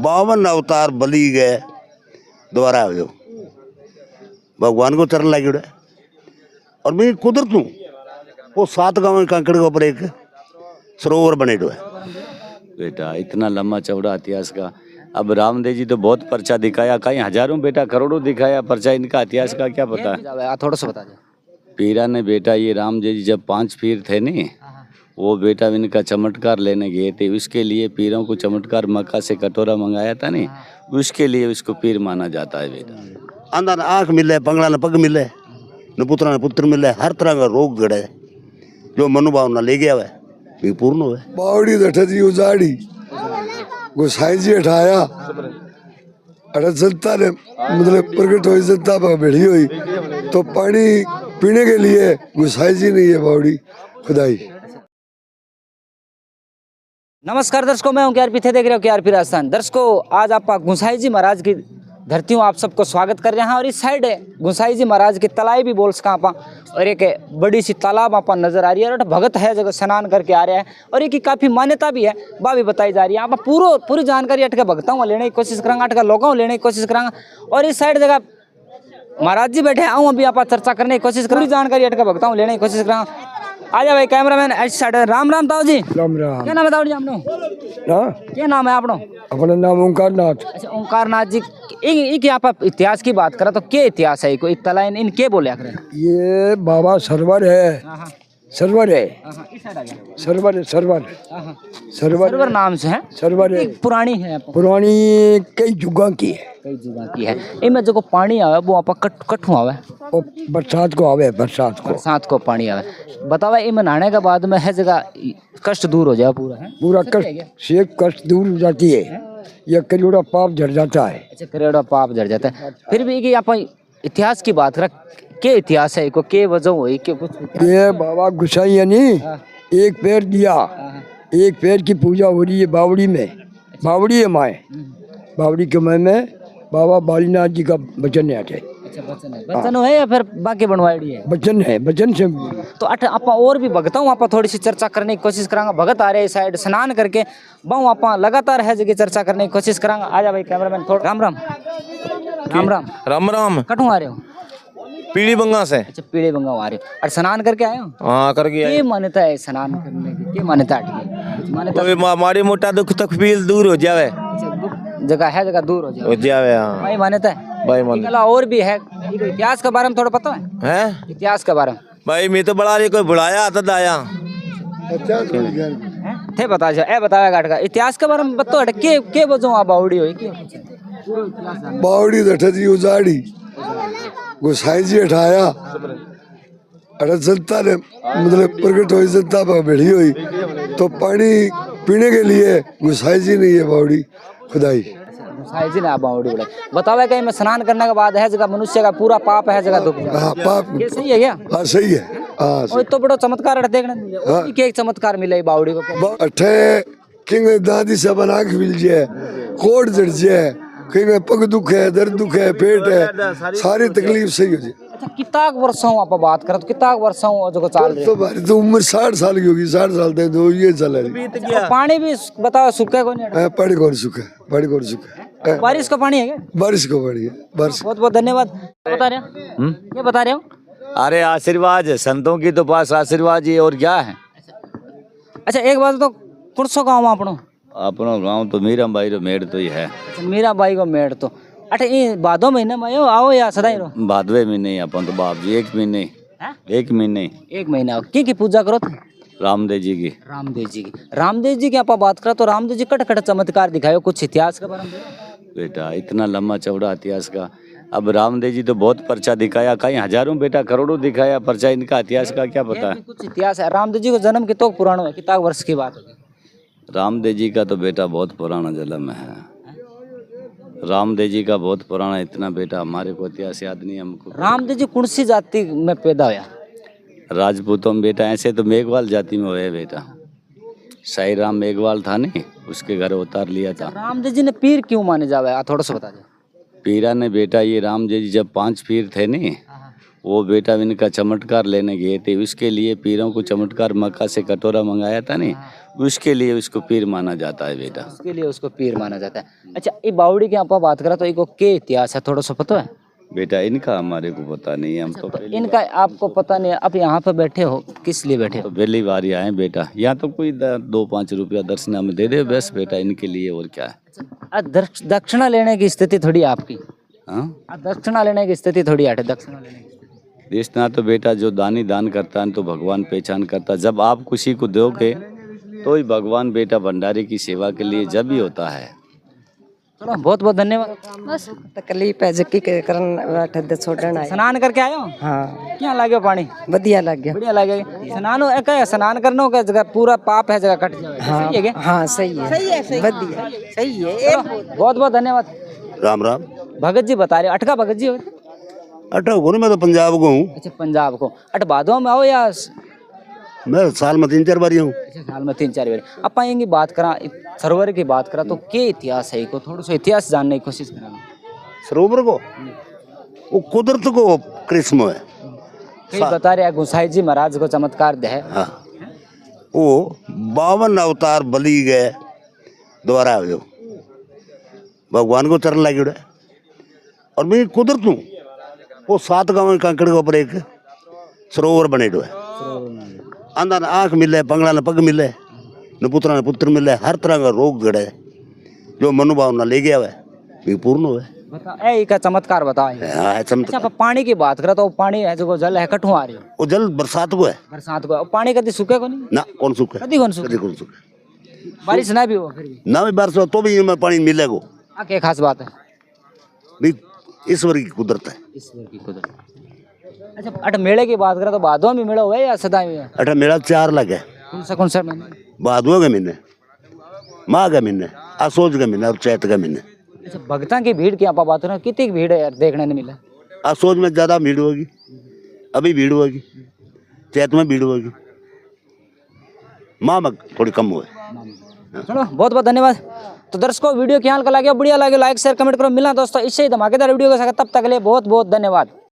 52 अवतार बली गए दोबारा हो भगवान को चरण लगे उड़े और मैं कुदरत हूँ वो 7 गाँव कंकड़ के ऊपर एक सरोवर बने हुए बेटा इतना लंबा चौड़ा इतिहास का। अब रामदेव जी तो बहुत पर्चा दिखाया, कहीं हजारों बेटा करोड़ों दिखाया पर्चा, इनका इतिहास का क्या पता है? थोड़ा सा बता दो। पीरा ने बेटा ये रामदेव जी जब 5 पीर थे नहीं, वो बेटा इनका चमत्कार लेने गए थे, उसके लिए पीरों को चमत्कार मक्का से कटोरा मंगाया था नहीं, उसके लिए उसको पीर माना जाता है बेटा। आंधा न आँख मिले, पंगड़ा न पग मिले, न पुत्रा न पुत्र मिले, हर तरह का रोग गड़े जो मनोभाव न ले गया वह पूर्ण हुए। बावड़ी दठ जी उजाड़ी गोसाई जी हटाया अरे जनता ने मतलब प्रकट हुई, जनता पर बैठी हुई तो पानी पीने के लिए गोसाई जी ने ये बावड़ी खुदाई। नमस्कार दर्शकों, मैं हूं KRP थे, देख रहे हो KRP राजस्थान। दर्शकों, आज आप गुसाई जी महाराज की धरती हूँ, आप सबको स्वागत कर रहे हैं। और इस साइड है गुसाई जी महाराज की तलाई भी बोल सका आप, और एक बड़ी सी तालाब आप नजर आ रही है और भगत है जगह स्नान करके आ रहे हैं, और एक काफ़ी मान्यता भी है, वह भी बताई जा रही है। आप पूरी जानकारी अटके भगता हूँ लेने की कोशिश करांगा, अटका लोगों लेने की कोशिश करांगा। और इस साइड जगह महाराज जी बैठे आऊँ, अभी आप चर्चा करने की कोशिश पूरी जानकारी अटका भगता हूँ लेने की कोशिश करांगा। आजा भाई कैमरामैन ऐसी साइड। राम राम ताऊ जी। राम राम। क्या नाम है ताऊ जी आपनो? क्या नाम है आपनो? अपना नाम ओंकार नाथ। अच्छा, ओंकार नाथ जी। आप इतिहास की बात करा तो क्या इतिहास है? कोई तला इन के बोले आखिर? ये बाबा सरवर है, सरवर है, सरवर है, सरवर सरवर नाम से है। सरवर है, पुरानी है, पुरानी कई जुगा की है, कई जगह की है। इनमें जो पानी आवे वो आप कठू आवे, वो बरसात को आवे, बरसात को पानी आवे। बतावा इनमें नहाने के बाद में है जगह कष्ट दूर हो जाए पूरा है, पूरा कष्ट से कष्ट दूर हो जाती है, यह करोड़ा पाप झड़ जाता है। अच्छा, करोड़ा पाप झड़ जाता है। फिर भी कि आप इतिहास की बात करें, के इतिहास है को के वजह हुई के कुछ? ये बाबा गुसाई है नी, एक पैर दिया, एक पैर की पूजा हो रही है बावड़ी में, बावड़ी है माए, बावड़ी के माए में बाबा बालीनाथ जी का वचन है। अच्छा, बचन है या फिर बाकी बनवाई है? वचन है, वचन से। तो आप और भी भगता हूँ, आप थोड़ी सी चर्चा करने की कोशिश करांगा। भगत आ रहे हैं साइड स्नान करके, बहु आप लगातार है जगह चर्चा करने की कोशिश करांगा। आजा भाई कैमरामैन थोड़ा। राम राम। राम राम। राम राम। कठू आ रहे हो? पीली बंगा से। अच्छा, पीले बंगा आ रहे हो और स्नान करके आए हो? हाँ, कर गया। क्या मान्यता है स्नान करने की? क्या मान्यता है? माड़ी मोटा दुख तकलीफ दूर हो जावे, जगह है जगह दूर हो जावे। हाँ भाई मान्यता है भाई, और भी है। इतिहास के बारे में थोड़ा पता है? इतिहास के बारे में भाई मैं तो बड़ा रही कोई बुलाया आता आया थे बता जा ए बताया गाट का इतिहास के बारे में बतो हट के बजो आ बावड़ी होई के बावड़ी दठ जी उजाड़ी गोसाई जी हटाया अरे जनता ने मतलब प्रकट हुई, जनता पर बैठी हुई तो पानी पीने के लिए गोसाई जी ने ये बावड़ी खुदाई। गोसाई जी ने बावड़ी बनाई। बतावे कहीं में स्नान करने के बाद है जगह मनुष्य का पूरा पाप है जगह दुख। हाँ, पाप। ये सही है क्या? हाँ, सही है। हाँ, और तो बड़ा चमत्कार देखने मिले। क्या चमत्कार मिले बावड़ी को? अठे किंग दादी से बना के मिल जाए, कोट जड़ जाए, कहीं में पग दुख है, दर्द दुख है, पेट है, सारी तकलीफ सही हो जाए। अच्छा, कितना वर्षों आप बात करें तो कितना वर्षों जो चाल रही है? तो हमारी तो उम्र 60 साल की होगी, 60 साल तक तो ये चल रही। पानी भी बताओ सूखा को नहीं? पानी कौन सूखा, पानी कौन सूखा? बारिश का पानी है क्या? बारिश को पानी है, बारिश। बहुत बहुत धन्यवाद। बता रहे हो? क्या बता रहे हो? अरे आशीर्वाद संतों की तो पास आशीर्वाद ही और क्या है। अच्छा, एक बात तो कुर्सो गाँव अपनो अपनो गाँव तो मीरा भाई रो मेड़ तो ही है। मीरा बाई को मेड़ तो अटे ये भादो महीने में आओ या सदाई रो? भादवे महीने अपन तो बाप जी 1 महीने, 1 महीने, 1 महीना की पूजा करो तो? रामदेव जी की। रामदेव जी की आप बात करो तो रामदेव जी कट चमत्कार दिखायो, कुछ इतिहास के बारे में बेटा इतना लंबा चौड़ा इतिहास का। अब रामदेव जी तो बहुत पर्चा दिखाया, कहीं हजारों बेटा करोड़ों दिखाया पर्चा, इनका इतिहास का क्या पता है? कुछ इतिहास है। रामदेव जी को जन्म कितना पुराना है, कितना वर्ष की बात है? रामदेव जी का तो बेटा बहुत पुराना जन्म है, रामदेव जी का बहुत पुराना, इतना बेटा हमारे को इतिहास याद नहीं हमको। रामदेव जी कौन सी जाति में पैदा हुआ? राजपूतों में बेटा, ऐसे तो मेघवाल जाति में हुए बेटा, साई राम मेघवाल था नहीं, उसके घर उतार लिया था। रामदेव जी ने पीर क्यों माने जावे, थोड़ा सा बता दो। पीरा ने बेटा ये रामदेव जी जब 5 पीर थे नहीं, वो बेटा इनका चमत्कार लेने गए थे, उसके लिए पीरों को चमत्कार मक्का से कटोरा मंगाया था नहीं, उसके लिए उसको पीर माना जाता है बेटा। उसके लिए उसको पीर माना जाता है। अच्छा, ये बावड़ी की आप बात करा तो इनको के इतिहास है थोड़ा सा पता है? बेटा इनका हमारे को पता नहीं है, हम तो तो इनका आपको पता नहीं है। आप यहाँ पे बैठे हो किस लिए बैठे तो हो? पहली बार ही आए बेटा। यहाँ तो कोई 2-5 रुपया दर्शना में दे दे बस बेटा, इनके लिए और क्या है। दक्षिणा लेने की स्थिति थोड़ी आपकी, हाँ दक्षिणा लेने की स्थिति थोड़ी हटे। दक्षिणा लेने की स्थिति देशना तो बेटा जो दानी दान करता है तो भगवान पहचान करता है। जब आप किसी को दोगे तो ही भगवान बेटा भंडारी की सेवा के लिए जब ही होता है। चलो बहुत बहुत धन्यवाद। बस तकलीफ है जकी के करन बैठे दे छोड़न आए। स्नान करके आयो? हाँ क्या लागे पानी? बढ़िया लग गया। बढ़िया लागे। स्नान हो एक स्नान करनो के जगह पूरा पाप है जगह कट जाए। सही है क्या? हाँ सही है बढ़िया सही है। बहुत बहुत धन्यवाद। राम राम। भगत जी बता रहे अटका भगत जी हो? अटा को नहीं, मैं तो पंजाब को हूँ। अच्छा पंजाब को। अट बादों में आओ या मैं साल में 3-4 बार हूँ। अच्छा साल में 3-4 बार। अपन यही बात करा सरोवर की बात करा तो के इतिहास है को थोड़ा सा इतिहास जानने की कोशिश करा। सरोवर को वो कुदरत को करिश्मा है। कई बता रहे गोसाई जी महाराज को चमत्कार दे है। हाँ, वो 52 अवतार बली गए दोबारा हो भगवान को चरण लगी उड़े। और मैं कुदरत हूँ वो 7 गाँव कांकड़ के ऊपर एक सरोवर बने हुए है। अंदर आँख मिले, पंगड़ा ने पग मिले, न पुत्रा ने पुत्र मिले, हर तरह का रोग जड़े जो मनोभावना ले गया है पूर्ण हुआ है। बता ए का चमत्कार बताओ। हाँ, अच्छा आप पानी की बात करा तो पानी है जो जल है कठू आ रही हो? वो जल बरसात को है बरसात को। और पानी कभी सूखे को नहीं? ना, कौन सूखे कभी कौन सूखे? कभी कौन सूखे बारिश ना भी हो फिर भी ना भी बारिश हो तो भी इनमें पानी मिलेगा। क्या खास बात है? भी ईश्वर की कुदरत है। ईश्वर की कुदरत। अच्छा अट मेले की बात करा तो भादों में मेला हुआ है या सदा में है? अठा मेला 4 लगे। कौन सा महीने? भादुआ के महीने, माघ के महीने, आसोज के महीने और चैत के महीने। अच्छा भक्तों की भीड़ की आप बात करें कितनी भीड़ है यार देखने नहीं मिला? आसोज में ज्यादा भीड़ होगी, अभी भीड़ होगी, चैत में भीड़ होगी, माँ में थोड़ी कम हुए। चलो बहुत बहुत धन्यवाद। तो दर्शकों वीडियो क्या लगा बढ़िया लगे लाइक शेयर कमेंट करो। मिलना दोस्तों इससे ही धमाकेदार वीडियो के साथ, तब तक के लिए बहुत बहुत धन्यवाद।